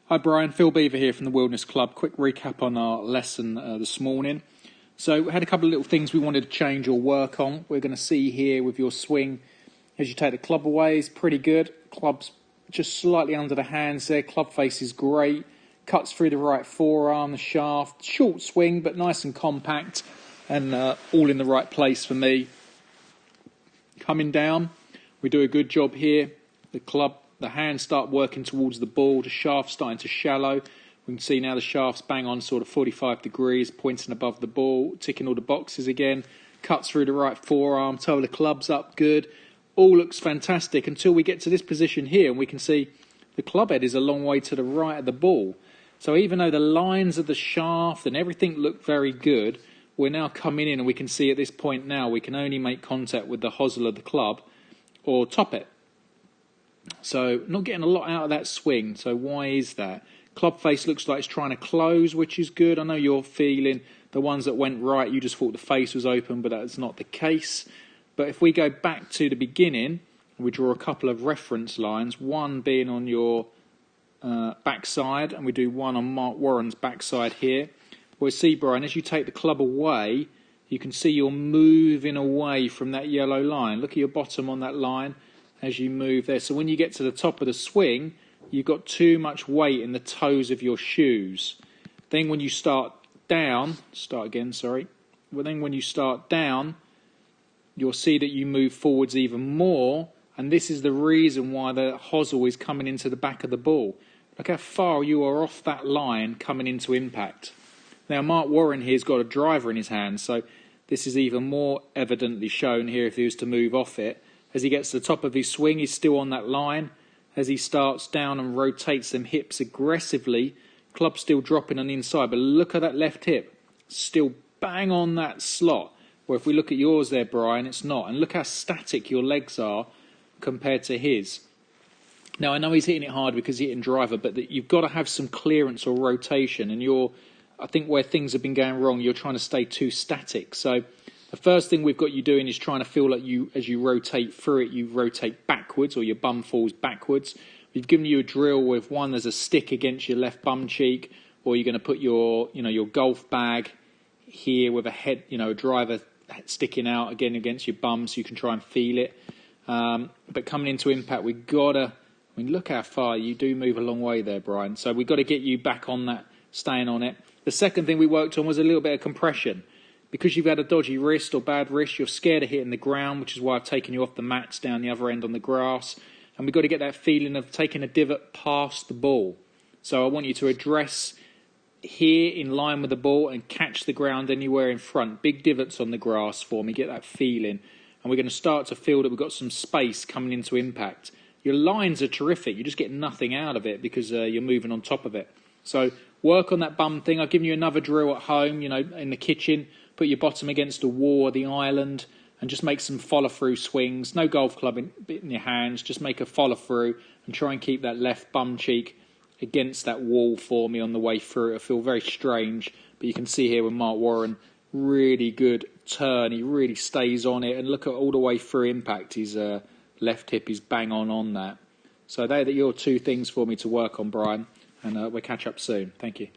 Hi Brian, Phil Beever here from the Wilderness Club. Quick recap on our lesson this morning. So we had a couple of little things we wanted to change or work on. We're going to see here with your swing, as you take the club away, is pretty good. Club's just slightly under the hands there. Club face is great. Cuts through the right forearm, the shaft. Short swing, but nice and compact, and all in the right place for me. Coming down, we do a good job here. The hands start working towards the ball, the shaft starting to shallow. We can see now the shaft's bang on sort of 45 degrees, pointing above the ball, ticking all the boxes again. Cuts through the right forearm, toe of the club's up good. All looks fantastic until we get to this position here, and we can see the club head is a long way to the right of the ball. So even though the lines of the shaft and everything look very good, we're now coming in and we can see at this point now we can only make contact with the hosel of the club or top it. So not getting a lot out of that swing. So why is that? Club face looks like it's trying to close, which is good. I know you're feeling the ones that went right, you just thought the face was open, but that's not the case. But if we go back to the beginning, we draw a couple of reference lines, one being on your backside, and we do one on Mark Warren's backside here. We'll see, Brian, as you take the club away, you can see you're moving away from that yellow line. Look at your bottom on that line as you move there. So when you get to the top of the swing, you've got too much weight in the toes of your shoes. Then when you start down, then when you start down, you'll see that you move forwards even more, and this is the reason why the hosel is coming into the back of the ball. Look how far you are off that line coming into impact. Now Mark Warren here's got a driver in his hand, so this is even more evidently shown here if he was to move off it. As he gets to the top of his swing, he's still on that line. As he starts down and rotates them hips aggressively, club's still dropping on the inside. But look at that left hip, still bang on that slot. Where if we look at yours there, Brian, it's not. And look how static your legs are compared to his. Now, I know he's hitting it hard because he's hitting driver, but you've got to have some clearance or rotation. And I think where things have been going wrong, you're trying to stay too static. So the first thing we've got you doing is trying to feel like as you rotate through it, you rotate backwards or your bum falls backwards. We've given you a drill with one, there's a stick against your left bum cheek, or you're going to put your golf bag here with a head, a driver sticking out again against your bum so you can try and feel it. But coming into impact, look how far you do move a long way there, Brian. So we've got to get you back on that, staying on it. The second thing we worked on was a little bit of compression. Because you've had a dodgy wrist or bad wrist, you're scared of hitting the ground, which is why I've taken you off the mats down the other end on the grass. And we've got to get that feeling of taking a divot past the ball. So I want you to address here in line with the ball and catch the ground anywhere in front. Big divots on the grass for me, get that feeling. And we're going to start to feel that we've got some space coming into impact. Your lines are terrific. You just get nothing out of it because you're moving on top of it. So work on that bum thing. I've given you another drill at home, in the kitchen. Put your bottom against a wall or the island and just make some follow-through swings. No golf club in your hands. Just make a follow-through and try and keep that left bum cheek against that wall for me on the way through. It'll feel very strange, but you can see here with Mark Warren, really good turn. He really stays on it. And look at all the way through impact. His left hip is bang on that. So they're your two things for me to work on, Brian. And we'll catch up soon. Thank you.